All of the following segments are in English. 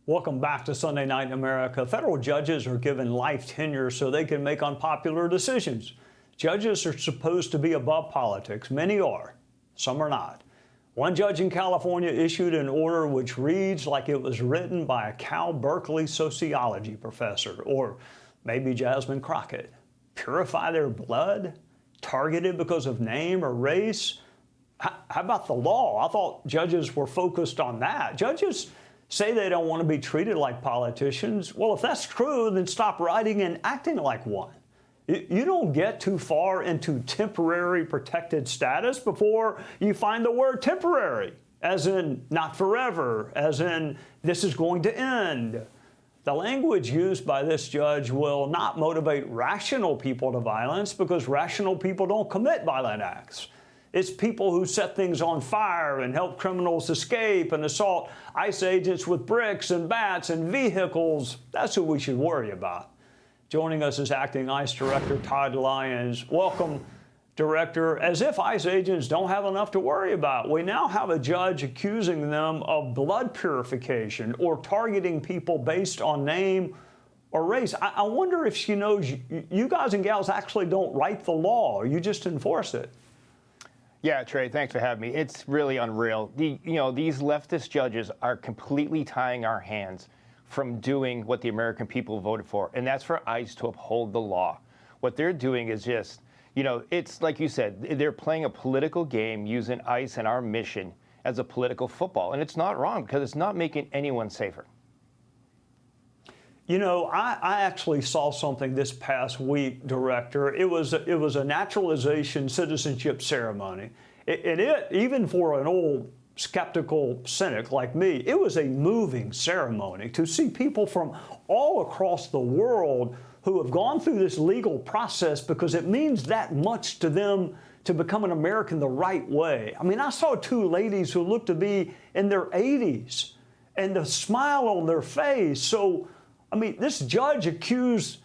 Welcome back to Sunday Night in America. Federal judges are given life tenure so they can make unpopular decisions. Judges are supposed to be above politics. Many are. Some are not. One judge in California issued an order which reads like it was written by a Cal Berkeley sociology professor, or maybe Jasmine Crockett. Purify their blood? Targeted because of name or race? How about the law? I thought judges were focused on that. Judges say they don't want to be treated like politicians. Well, if that's true, then stop writing and acting like one. You don't get too far into temporary protected status before you find the word temporary, as in not forever, as in this is going to end. The language used by this judge will not motivate rational people to violence because rational people don't commit violent acts. It's people who set things on fire and help criminals escape and assault ICE agents with bricks and bats and vehicles. That's who we should worry about. Joining us is Acting ICE Director Todd Lyons. Welcome, Director. As if ICE agents don't have enough to worry about, we now have a judge accusing them of blood purification or targeting people based on name or race. I wonder if she knows you guys and gals actually don't write the law, or you just enforce it. Yeah, Trey, thanks for having me. It's really unreal. These leftist judges are completely tying our hands from doing what the American people voted for, and that's for ICE to uphold the law. What they're doing is just, it's like you said, they're playing a political game using ICE and our mission as a political football, and it's not wrong because it's not making anyone safer. I actually saw something this past week, Director. It was a naturalization citizenship ceremony. Even for an old skeptical cynic like me, it was a moving ceremony to see people from all across the world who have gone through this legal process because it means that much to them to become an American the right way. I mean, I saw two ladies who looked to be in their 80s and the smile on their face. So, this judge accused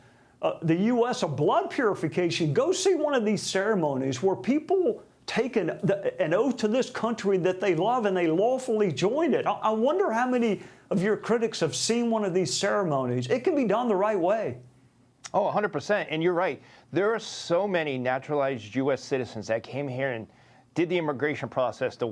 the U.S. of blood purification. Go see one of these ceremonies where people take an oath to this country that they love and they lawfully joined it. I wonder how many of your critics have seen one of these ceremonies. It can be done the right way. Oh, 100%. And you're right. There are so many naturalized U.S. citizens that came here and did the immigration process the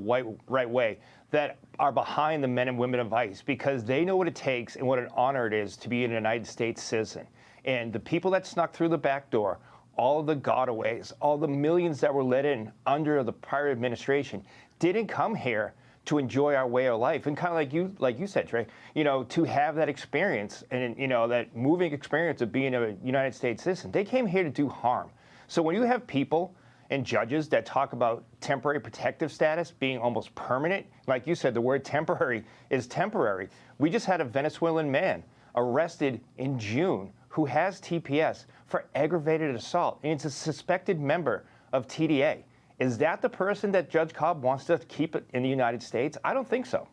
right way that are behind the men and women of ICE because they know what it takes and what an honor it is to be a United States citizen. And the people that snuck through the back door, all the gotaways, all the millions that were let in under the prior administration didn't come here to enjoy our way of life. And kind of like you said, Trey, to have that experience and, that moving experience of being a United States citizen, they came here to do harm. So when you have people and judges that talk about temporary protective status being almost permanent, like you said, the word temporary is temporary. We just had a Venezuelan man arrested in June who has TPS for aggravated assault, and it's a suspected member of TDA. Is that the person that Judge Cobb wants to keep in the United States? I don't think so.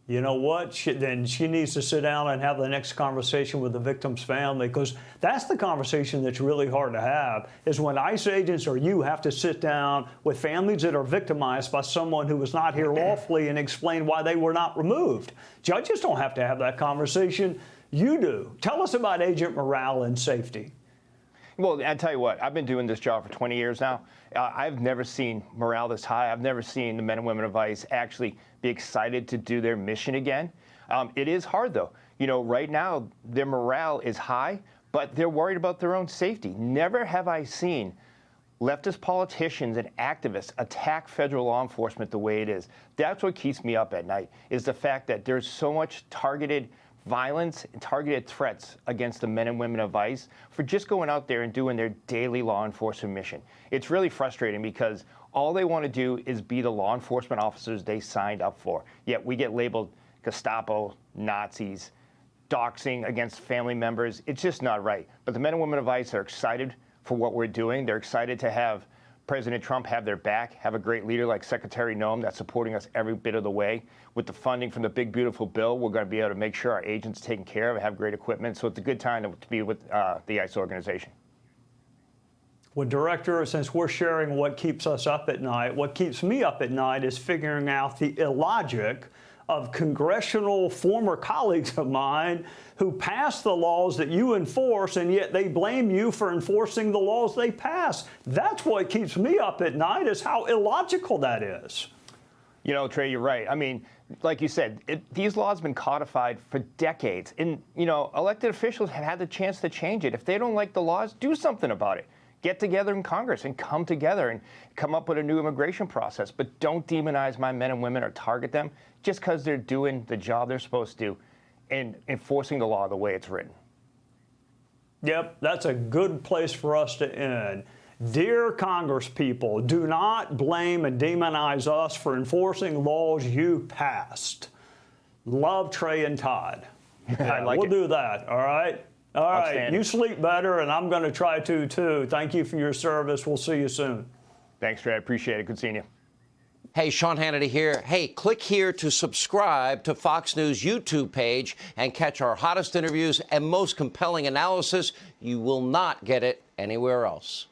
You know what? Then she needs to sit down and have the next conversation with the victim's family, because that's the conversation that's really hard to have, is when ICE agents or you have to sit down with families that are victimized by someone who was not here lawfully and explain why they were not removed. Judges don't have to have that conversation. You do. Tell us about agent morale and safety. Well, I'll tell you what, I've been doing this job for 20 years now. I've never seen morale this high. I've never seen the men and women of ICE actually be excited to do their mission again. It is hard, though. Right now, their morale is high, but they're worried about their own safety. Never have I seen leftist politicians and activists attack federal law enforcement the way it is. That's what keeps me up at night, is the fact that there's so much targeted violence and targeted threats against the men and women of ICE for just going out there and doing their daily law enforcement mission. It's really frustrating because all they want to do is be the law enforcement officers they signed up for. Yet we get labeled Gestapo, Nazis, doxing against family members. It's just not right. But the men and women of ICE are excited for what we're doing. They're excited to have President Trump have their back, have a great leader like Secretary Noem that's supporting us every bit of the way. With the funding from the big, beautiful bill, we're going to be able to make sure our agents are taken care of, have great equipment. So it's a good time to be with the ICE organization. Well, Director, since we're sharing what keeps us up at night, what keeps me up at night is figuring out the illogic of congressional former colleagues of mine who pass the laws that you enforce, and yet they blame you for enforcing the laws they pass. That's what keeps me up at night, is how illogical that is. You know, Trey, you're right. I mean, like you said, these laws have been codified for decades. And, you know, elected officials have had the chance to change it. If they don't like the laws, do something about it. Get together in Congress and come together and come up with a new immigration process. But don't demonize my men and women or target them just because they're doing the job they're supposed to do and enforcing the law the way it's written. Yep, that's a good place for us to end. Dear Congress people, do not blame and demonize us for enforcing laws you passed. Love, Trey and Todd. We'll do that, all right? All right, you sleep better, and I'm going to try to, too. Thank you for your service. We'll see you soon. Thanks, Trey. I appreciate it. Good seeing you. Hey, Sean Hannity here. Hey, click here to subscribe to Fox News YouTube page and catch our hottest interviews and most compelling analysis. You will not get it anywhere else.